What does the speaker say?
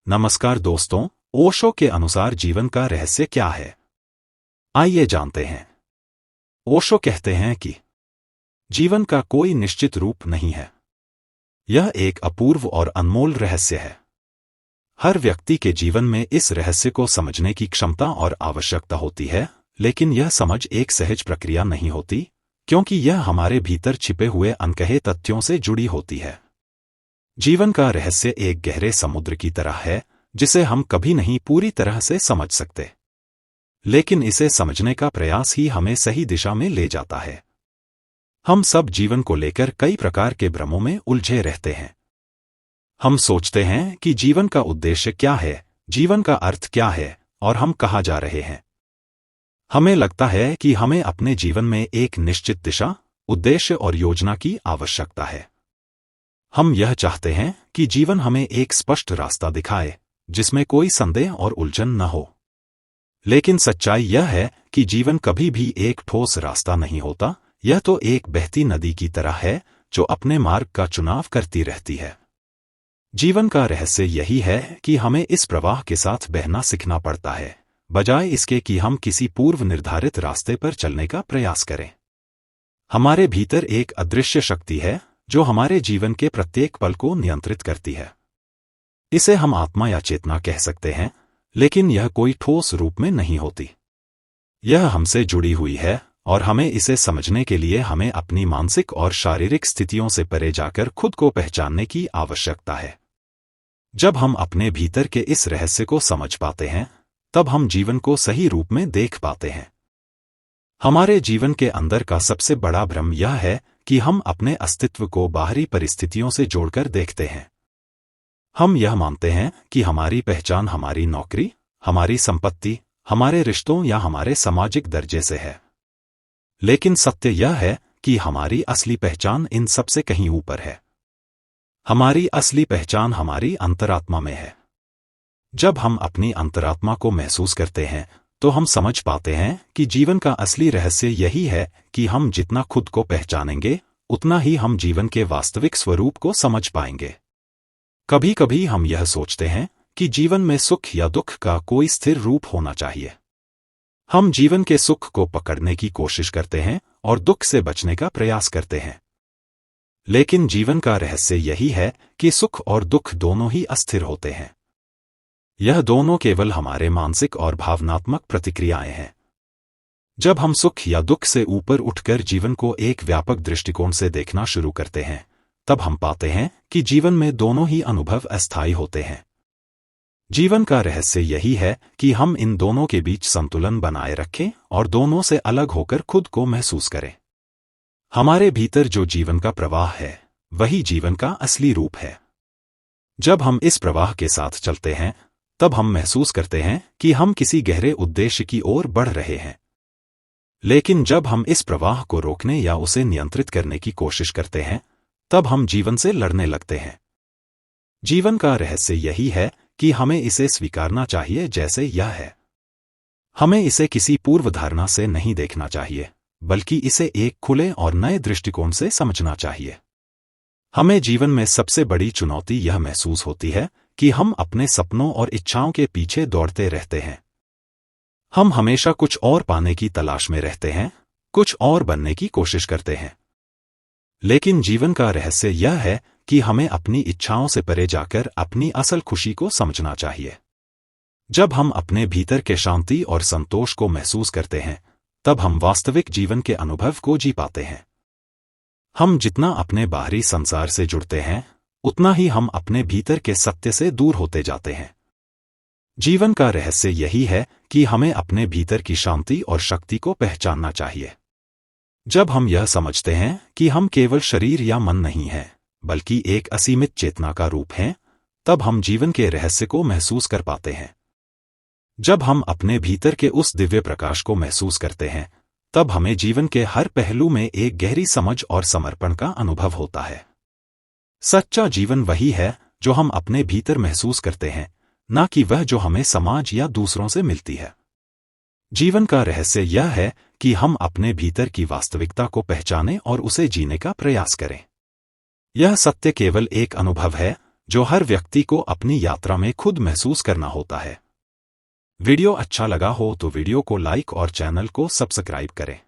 नमस्कार दोस्तों, ओशो के अनुसार जीवन का रहस्य क्या है? आइए जानते हैं। ओशो कहते हैं कि जीवन का कोई निश्चित रूप नहीं है। यह एक अपूर्व और अनमोल रहस्य है। हर व्यक्ति के जीवन में इस रहस्य को समझने की क्षमता और आवश्यकता होती है, लेकिन यह समझ एक सहज प्रक्रिया नहीं होती, क्योंकि यह हमारे भीतर छिपे हुए अनकहे तथ्यों से जुड़ी होती है। जीवन का रहस्य एक गहरे समुद्र की तरह है, जिसे हम कभी नहीं पूरी तरह से समझ सकते, लेकिन इसे समझने का प्रयास ही हमें सही दिशा में ले जाता है। हम सब जीवन को लेकर कई प्रकार के भ्रमों में उलझे रहते हैं। हम सोचते हैं कि जीवन का उद्देश्य क्या है, जीवन का अर्थ क्या है, और हम कहाँ जा रहे हैं। हमें लगता है कि हमें अपने जीवन में एक निश्चित दिशा, उद्देश्य और योजना की आवश्यकता है। हम यह चाहते हैं कि जीवन हमें एक स्पष्ट रास्ता दिखाए, जिसमें कोई संदेह और उलझन न हो। लेकिन सच्चाई यह है कि जीवन कभी भी एक ठोस रास्ता नहीं होता। यह तो एक बहती नदी की तरह है, जो अपने मार्ग का चुनाव करती रहती है। जीवन का रहस्य यही है कि हमें इस प्रवाह के साथ बहना सीखना पड़ता है, बजाय इसके कि हम किसी पूर्व निर्धारित रास्ते पर चलने का प्रयास करें। हमारे भीतर एक अदृश्य शक्ति है, जो हमारे जीवन के प्रत्येक पल को नियंत्रित करती है। इसे हम आत्मा या चेतना कह सकते हैं, लेकिन यह कोई ठोस रूप में नहीं होती। यह हमसे जुड़ी हुई है, और हमें इसे समझने के लिए हमें अपनी मानसिक और शारीरिक स्थितियों से परे जाकर खुद को पहचानने की आवश्यकता है। जब हम अपने भीतर के इस रहस्य को समझ पाते हैं, तब हम जीवन को सही रूप में देख पाते हैं। हमारे जीवन के अंदर का सबसे बड़ा भ्रम यह है कि हम अपने अस्तित्व को बाहरी परिस्थितियों से जोड़कर देखते हैं। हम यह मानते हैं कि हमारी पहचान हमारी नौकरी, हमारी संपत्ति, हमारे रिश्तों या हमारे सामाजिक दर्जे से है। लेकिन सत्य यह है कि हमारी असली पहचान इन सबसे कहीं ऊपर है। हमारी असली पहचान हमारी अंतरात्मा में है। जब हम अपनी अंतरात्मा को महसूस करते हैं, तो हम समझ पाते हैं कि जीवन का असली रहस्य यही है कि हम जितना खुद को पहचानेंगे, उतना ही हम जीवन के वास्तविक स्वरूप को समझ पाएंगे। कभी कभी हम यह सोचते हैं कि जीवन में सुख या दुख का कोई स्थिर रूप होना चाहिए। हम जीवन के सुख को पकड़ने की कोशिश करते हैं और दुख से बचने का प्रयास करते हैं। लेकिन जीवन का रहस्य यही है कि सुख और दुख दोनों ही अस्थिर होते हैं। यह दोनों केवल हमारे मानसिक और भावनात्मक प्रतिक्रियाएं हैं। जब हम सुख या दुख से ऊपर उठकर जीवन को एक व्यापक दृष्टिकोण से देखना शुरू करते हैं, तब हम पाते हैं कि जीवन में दोनों ही अनुभव अस्थायी होते हैं। जीवन का रहस्य यही है कि हम इन दोनों के बीच संतुलन बनाए रखें और दोनों से अलग होकर खुद को महसूस करें। हमारे भीतर जो जीवन का प्रवाह है, वही जीवन का असली रूप है। जब हम इस प्रवाह के साथ चलते हैं, तब हम महसूस करते हैं कि हम किसी गहरे उद्देश्य की ओर बढ़ रहे हैं। लेकिन जब हम इस प्रवाह को रोकने या उसे नियंत्रित करने की कोशिश करते हैं, तब हम जीवन से लड़ने लगते हैं। जीवन का रहस्य यही है कि हमें इसे स्वीकारना चाहिए जैसे यह है। हमें इसे किसी पूर्व धारणा से नहीं देखना चाहिए, बल्कि इसे एक खुले और नए दृष्टिकोण से समझना चाहिए। हमें जीवन में सबसे बड़ी चुनौती यह महसूस होती है कि हम अपने सपनों और इच्छाओं के पीछे दौड़ते रहते हैं। हम हमेशा कुछ और पाने की तलाश में रहते हैं, कुछ और बनने की कोशिश करते हैं। लेकिन जीवन का रहस्य यह है कि हमें अपनी इच्छाओं से परे जाकर अपनी असल खुशी को समझना चाहिए। जब हम अपने भीतर के शांति और संतोष को महसूस करते हैं, तब हम वास्तविक जीवन के अनुभव को जी पाते हैं। हम जितना अपने बाहरी संसार से जुड़ते हैं, उतना ही हम अपने भीतर के सत्य से दूर होते जाते हैं। जीवन का रहस्य यही है कि हमें अपने भीतर की शांति और शक्ति को पहचानना चाहिए। जब हम यह समझते हैं कि हम केवल शरीर या मन नहीं हैं, बल्कि एक असीमित चेतना का रूप हैं, तब हम जीवन के रहस्य को महसूस कर पाते हैं। जब हम अपने भीतर के उस दिव्य प्रकाश को महसूस करते हैं, तब हमें जीवन के हर पहलू में एक गहरी समझ और समर्पण का अनुभव होता है। सच्चा जीवन वही है जो हम अपने भीतर महसूस करते हैं, न कि वह जो हमें समाज या दूसरों से मिलती है। जीवन का रहस्य यह है कि हम अपने भीतर की वास्तविकता को पहचानें और उसे जीने का प्रयास करें। यह सत्य केवल एक अनुभव है जो हर व्यक्ति को अपनी यात्रा में खुद महसूस करना होता है। वीडियो अच्छा लगा हो तो वीडियो को लाइक और चैनल को सब्सक्राइब करें।